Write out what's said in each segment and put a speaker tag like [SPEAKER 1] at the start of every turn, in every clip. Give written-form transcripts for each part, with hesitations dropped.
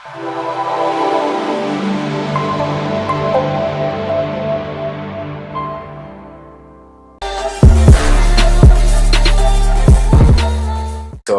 [SPEAKER 1] So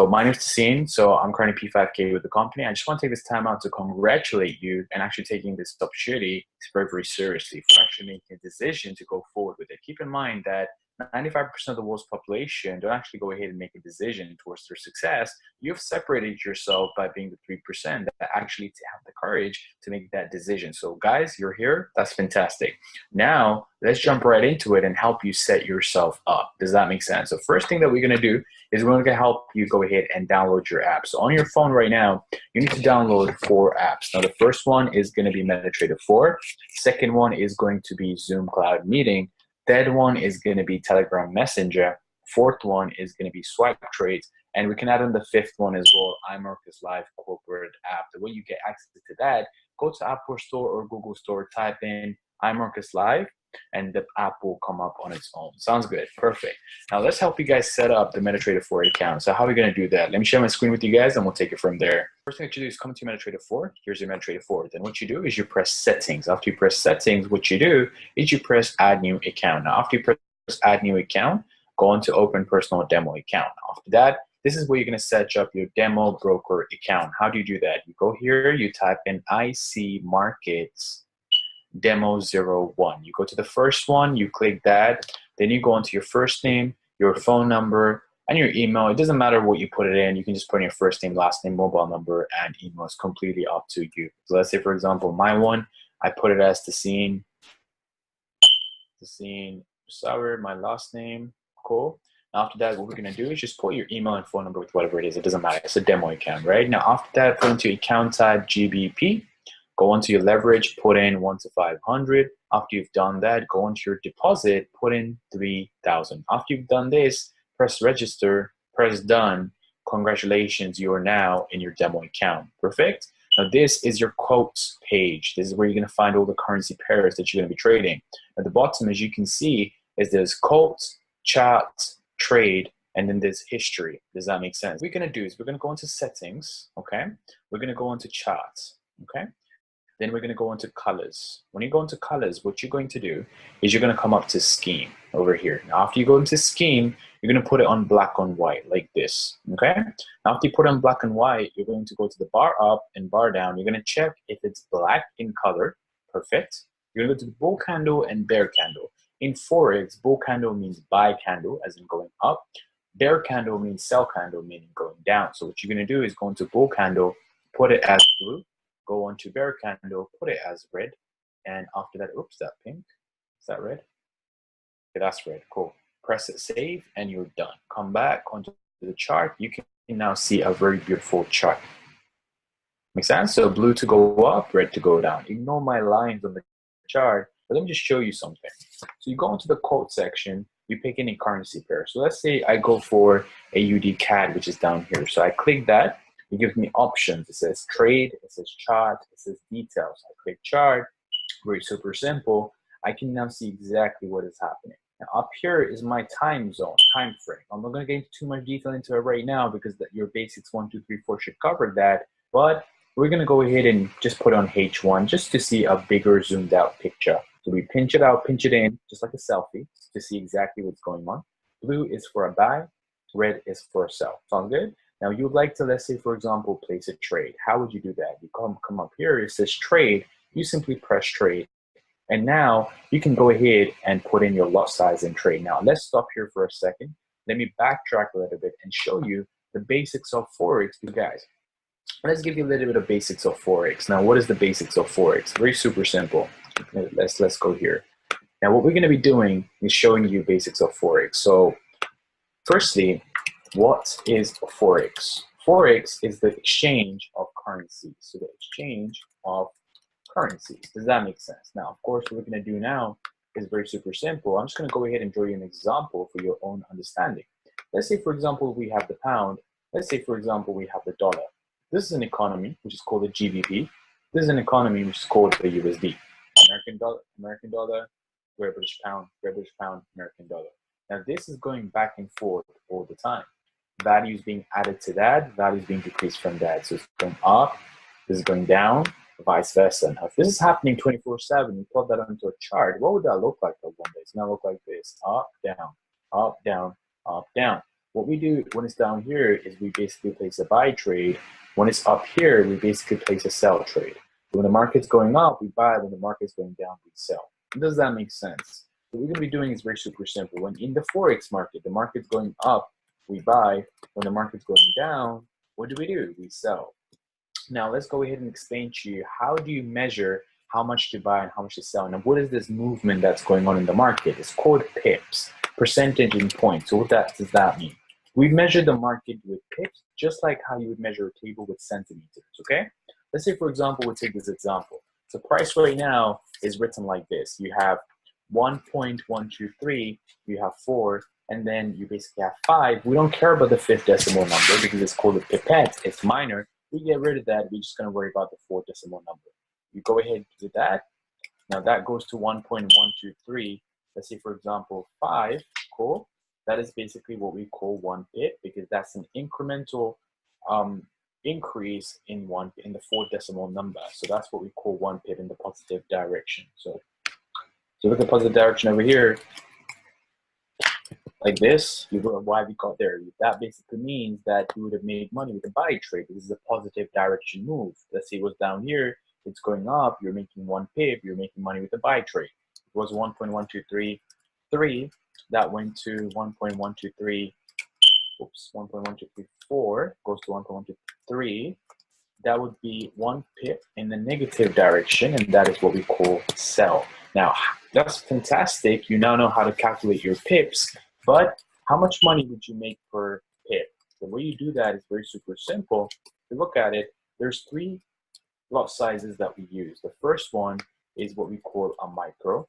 [SPEAKER 1] my name is Tassine. So I'm currently P5K with the company. I just want to take this time out to congratulate you and actually taking this opportunity very, very seriously for actually making a decision to go forward with it. Keep in mind that 95% of the world's population don't actually go ahead and make a decision towards their success. You've separated yourself by being the 3% that actually have the courage to make that decision. So guys, you're here. That's fantastic. Now let's jump right into it and help you set yourself up. Does that make sense? So first thing that we're going to do is we're going to help you go ahead and download your app. So on your phone right now, you need to download 4 apps. Now the first one is going to be MetaTrader 4. Second one is going to be Zoom Cloud Meeting. Third one is going to be Telegram Messenger. Fourth one is going to be Swipe Trades. And we can add in the fifth one as well, iMarkets Live corporate app. The way you get access to that, go to Apple Store or Google Store, type in iMarkets Live, and the app will come up on its own. Sounds good. Perfect. Now let's help you guys set up the MetaTrader 4 account. So how are we going to do that? Let me share my screen with you guys and we'll take it from there. First thing that you do is come to MetaTrader 4. Here's your MetaTrader 4. Then what you do is you press settings. After you press settings, what you do is you press add new account. Now after you press add new account, go on to open personal demo account. After that, this is where you're going to set up your demo broker account. How do you do that? You go here, you type in IC Markets Demo 01. You go to the first one, you click that, then you go into your first name, your phone number, and your email. It doesn't matter what you put it in. You can just put in your first name, last name, mobile number, and email. It's completely up to you. So let's say, for example, my one, I put it as Tassine Sauer, my last name. Cool. Now after that, what we're going to do is just put your email and phone number with whatever it is. It doesn't matter. It's a demo account, right? Now after that, put into account type GBP. Go onto your leverage, put in 1 to 500. After you've done that, go onto your deposit, put in 3,000. After you've done this, press register, press done. Congratulations, you are now in your demo account. Perfect. Now this is your quotes page. This is where you're going to find all the currency pairs that you're going to be trading. At the bottom, as you can see, is there's quotes, chart, trade, and then there's history. Does that make sense? What we're going to do is we're going to go into settings, okay? We're going to go into charts, okay? Then we're going to go into colors. When you go into colors, what you're going to do is you're going to come up to scheme over here. Now, after you go into scheme, you're going to put it on black on white like this, okay? Now, after you put it on black and white, you're going to go to the bar up and bar down. You're going to check if it's black in color. Perfect. You're going to go to the bull candle and bear candle. In Forex, bull candle means buy candle, as in going up. Bear candle means sell candle, meaning going down. So what you're going to do is go into bull candle, put it as blue. Go on to bear candle, put it as red, and after that, oops, that pink, is that red? Okay, that's red, cool. Press it, save, and you're done. Come back onto the chart. You can now see a very beautiful chart. Make sense? So blue to go up, red to go down. Ignore my lines on the chart, but let me just show you something. So you go into the quote section, you pick any currency pair. So let's say I go for AUD CAD, which is down here. So I click that. It gives me options. It says trade, it says chart, it says details. I click chart, very super simple. I can now see exactly what is happening. Now up here is my time zone, time frame. I'm not going to get into too much detail into it right now because your basics 1, 2, 3, 4 should cover that. But we're going to go ahead and just put on H1 just to see a bigger zoomed out picture. So we pinch it out, pinch it in, just like a selfie to see exactly what's going on. Blue is for a buy, red is for a sell. Sound good? Now you would like to, let's say, for example, place a trade. How would you do that? You come up here, it says trade. You simply press trade. And now you can go ahead and put in your lot size and trade. Now let's stop here for a second. Let me backtrack a little bit and show you the basics of Forex, you guys. Let's give you a little bit of basics of Forex. Now, what is the basics of Forex? Very super simple. Let's go here. Now, what we're going to be doing is showing you basics of Forex. So firstly, what is Forex? Forex is the exchange of currencies. So the exchange of currencies. Does that make sense? Now, of course, what we're going to do now is very super simple. I'm just going to go ahead and draw you an example for your own understanding. Let's say, for example, we have the pound. Let's say, for example, we have the dollar. This is an economy, which is called the GBP. This is an economy, which is called the USD. American dollar, Great British Pound, American dollar. Now, this is going back and forth all the time. Values being added to that, values being decreased from that. So it's going up This is going down, vice versa. Now, if this is happening 24/7, you plot that onto a chart, what would that look like for one day? It's going to look like this: up, down, up, down, up, down. What we do when it's down here is we basically place a buy trade. When it's up here, we basically place a sell trade. When the market's going up, we buy. When the market's going down, we sell. Does that make sense? What we're going to be doing is very super simple. When in the Forex market, the market's going up, we buy. When the market's going down, what do? We sell. Now let's go ahead and explain to you how do you measure how much to buy and how much to sell. Now what is this movement that's going on in the market? It's called pips, percentage in points. So what does that mean? We measure the market with pips, just like how you would measure a table with centimeters, okay? Let's say, for example, we'll take this example. So price right now is written like this. You have 1.123, you have 4, and then you basically have 5. We don't care about the 5th decimal number because it's called a pipette. It's minor. We get rid of that. We're just going to worry about the 4th decimal number. You go ahead and do that. Now that goes to 1.123. Let's say, for example, 5. Cool. That is basically what we call 1 pip because that's an incremental increase in the 4th decimal number. So that's what we call 1 pip in the positive direction. So look at positive direction over here. Like this, why we got there. That basically means that you would have made money with a buy trade. This is a positive direction move. Let's say it was down here, it's going up, you're making 1 pip, you're making money with a buy trade. It was 1.1233, that went to 1.123, oops, 1.1234, goes to 1.123. That would be 1 pip in the negative direction, and that is what we call sell. Now, that's fantastic. You now know how to calculate your pips. But how much money would you make per pip? The way you do that is very super simple. If you look at it, there's 3 lot sizes that we use. The first one is what we call a micro.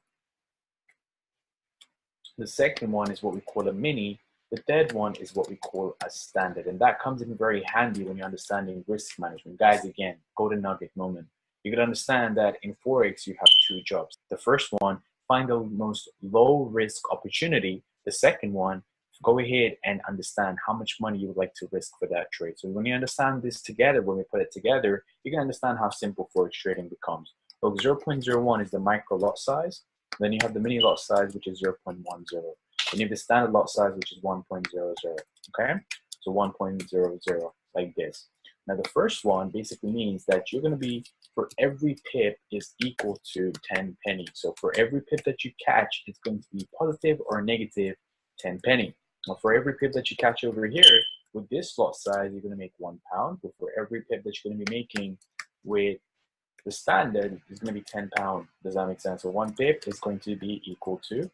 [SPEAKER 1] The second one is what we call a mini. The third one is what we call a standard. And that comes in very handy when you're understanding risk management. Guys, again, golden nugget moment. You can understand that in Forex, you have 2 jobs. The first one, find the most low risk opportunity. The second one, go ahead and understand how much money you would like to risk for that trade. So when you understand this together, when we put it together, you can understand how simple Forex trading becomes. So 0.01 is the micro lot size. Then you have the mini lot size, which is 0.10. Then you have the standard lot size, which is 1.00. Okay? So 1.00, like this. Now the first one basically means that you're going to be, for every pip is equal to 10 pennies. So for every pip that you catch, it's going to be positive or negative 10 penny. Now for every pip that you catch over here, with this lot size, you're going to make £1. But for every pip that you're going to be making with the standard, is going to be £10. Does that make sense? So 1 pip is going to be equal to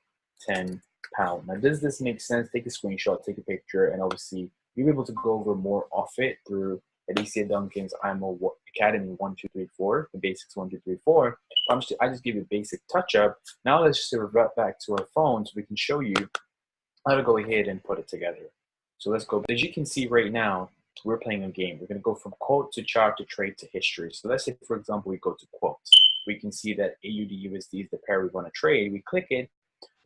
[SPEAKER 1] £10. Now does this make sense? Take a screenshot, take a picture, and obviously you'll be able to go over more of it through Alicia Duncan's IMO Academy 1, 2, 3, 4, the basics 1, 2, 3, 4. I just give you a basic touch up. Now let's just revert back to our phone so we can show you how to go ahead and put it together. So let's go. As you can see right now, we're playing a game. We're going to go from quote to chart to trade to history. So let's say, for example, we go to quotes. We can see that AUD USD is the pair we want to trade. We click it.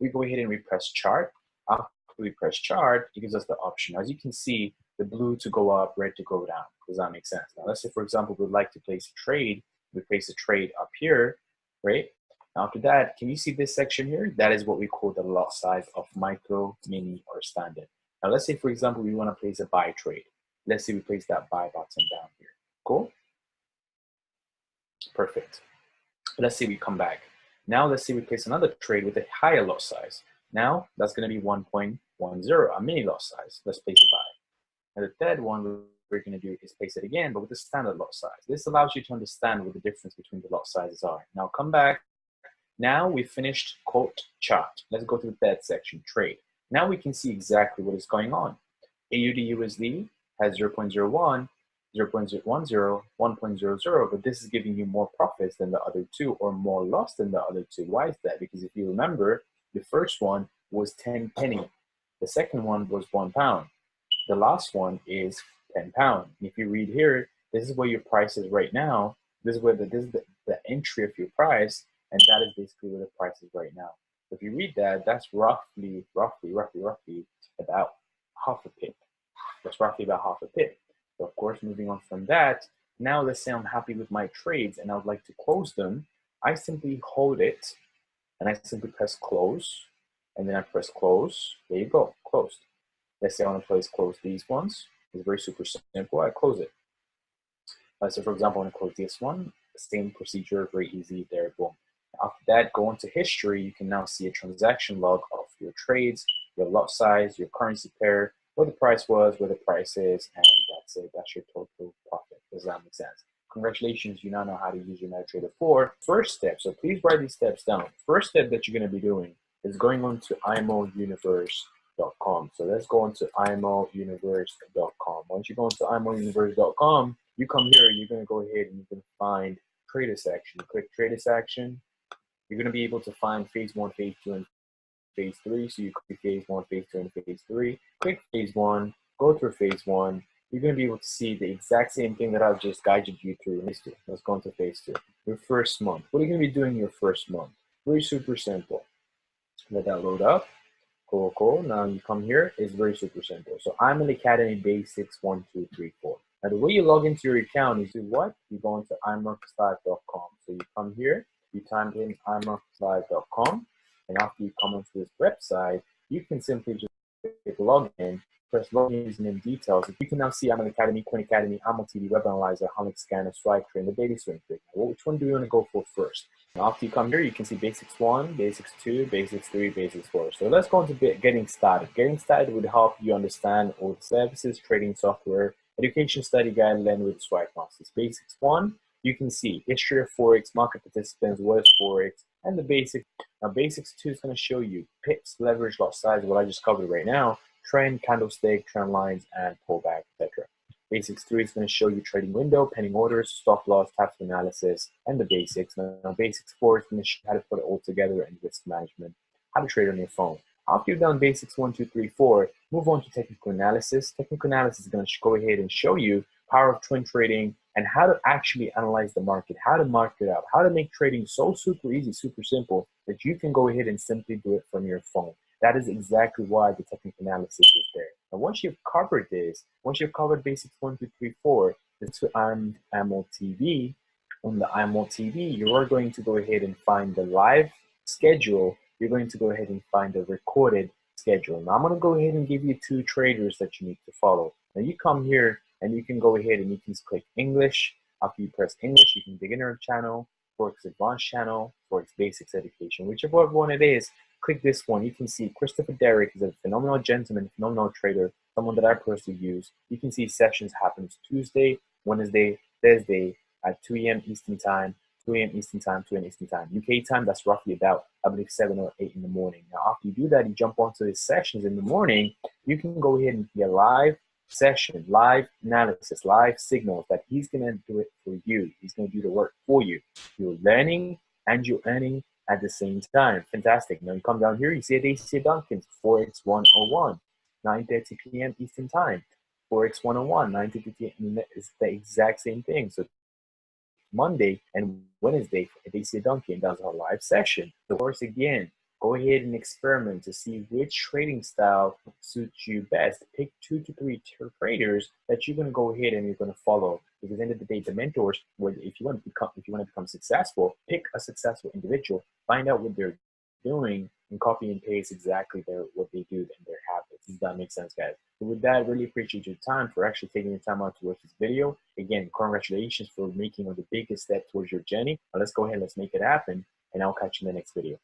[SPEAKER 1] We go ahead and we press chart. After we press chart, it gives us the option. As you can see, the blue to go up, red to go down. Does that make sense? Now, let's say, for example, we'd like to place a trade. We place a trade up here, right? Now, after that, can you see this section here? That is what we call the lot size of micro, mini, or standard. Now, let's say, for example, we want to place a buy trade. Let's say we place that buy button down here. Cool? Perfect. Let's say we come back. Now, let's say we place another trade with a higher lot size. Now, that's going to be 1.10, a mini lot size. Let's place a buy. And the third one we're going to do is place it again, but with the standard lot size. This allows you to understand what the difference between the lot sizes are. Now come back. Now we've finished quote chart. Let's go to the third section, trade. Now we can see exactly what is going on. AUD USD has 0.01, 0.10, 1.00, but this is giving you more profits than the other 2 or more loss than the other 2. Why is that? Because if you remember, the first one was 10 penny. The second one was £1. The last one is £10. If you read here, this is where your price is right now. This is where this is the entry of your price, and that is basically where the price is right now. So if you read that, that's roughly about half a pip. That's roughly about half a pip. So of course, moving on from that, Now let's say I'm happy with my trades and I would like to close them. I simply hold it and I simply press close, and then I press close. There you go, closed. Let's say I want to close these ones. It's very super simple. I close it. So for example, I want to close this one. Same procedure, very easy. There, boom. After that, go into history. You can now see a transaction log of your trades, your lot size, your currency pair, what the price was, where the price is, and that's it. That's your total profit. Does that make sense? Congratulations, you now know how to use your MetaTrader 4. First step, so please write these steps down. First step that you're going to be doing is going on to imouniverse.com. So let's go on to imouniverse.com. Once you go into imouniverse.com, you come here, you're going to go ahead and you can find trader section. Click trader section. You're going to be able to find phase 1, phase 2, and phase 3. So you click phase 1, phase 2, and phase 3. Click phase 1, go through phase 1. You're going to be able to see the exact same thing that I've just guided you through. Let's go into phase 2. Your first month. What are you going to be doing your first month? Very super simple. Let that load up. Cool. Now you come here. It's very super simple. So I'm in Academy Basics 1, 2, 3, 4. Now the way you log into your account is what? You go into iMarketsLive.com. So you come here, you type in iMarketsLive.com, and after you come onto this website, you can simply just click login, press login using details. You can now see I'm an Academy, Coin Academy, I'm on TV, Web Analyzer, Honic Scanner, Strike Train, the Daily Swing Trade. Which one do you want to go for first? Now after you come here, you can see Basics 1, Basics 2, Basics 3, Basics 4. So let's go into getting started. Getting started would help you understand all the services, trading software, education study guide, learn with Strike Masters. Basics 1, you can see history of Forex, market participants, what is Forex, and the basics. Now Basics 2 is going to show you pips, leverage, lot size, what I just covered right now, trend, candlestick, trend lines, and pullback, etc. Basics 3 is going to show you trading window, pending orders, stop loss, tactical analysis, and the basics. Now Basics 4 is going to show you how to put it all together in risk management, how to trade on your phone. After you've done Basics 1, 2, 3, 4, move on to technical analysis. Technical analysis is going to go ahead and show you power of twin trading and how to actually analyze the market, how to mark it up, how to make trading so super easy, super simple that you can go ahead and simply do it from your phone. That is exactly why the technical analysis is there. And once you've covered this, once you've covered Basics 1, 2, 3, 4, it's on IMO-TV. On the IMO-TV, you are going to go ahead and find the live schedule. You're going to go ahead and find the recorded schedule. Now I'm going to go ahead and give you 2 traders that you need to follow. Now you come here and you can go ahead and you can click English. After you press English, you can beginner channel, Forex advanced channel, Forex basics education, whichever one it is. Click this one. You can see Christopher Derrick is a phenomenal gentleman, phenomenal trader, someone that I personally use. You can see sessions happens Tuesday, Wednesday, Thursday at 2 a.m. Eastern time, 2 a.m. Eastern time, 2 a.m. Eastern time. UK time, that's roughly about, I believe, 7 or 8 in the morning. Now, after you do that, you jump onto his sessions in the morning. You can go ahead and get live session, live analysis, live signals that he's going to do it for you. He's going to do the work for you. You're learning and you're earning at the same time. Fantastic. Now you come down here, you see AC Duncan's Forex 101, 9:30 p.m. Eastern time. Forex 101, 9:30 p.m. It's the exact same thing. So Monday and Wednesday, AC Duncan does a live session. So of course, again, go ahead and experiment to see which trading style suits you best. Pick 2 to 3 traders that you're going to go ahead and you're going to follow. Because at the end of the day, the mentors, if you want to become successful, pick a successful individual, find out what they're doing, and copy and paste exactly what they do and their habits. Does that make sense, guys? So with that, I really appreciate your time for actually taking the time out to watch this video. Again, congratulations for making the biggest step towards your journey. Now let's go ahead, let's make it happen, and I'll catch you in the next video.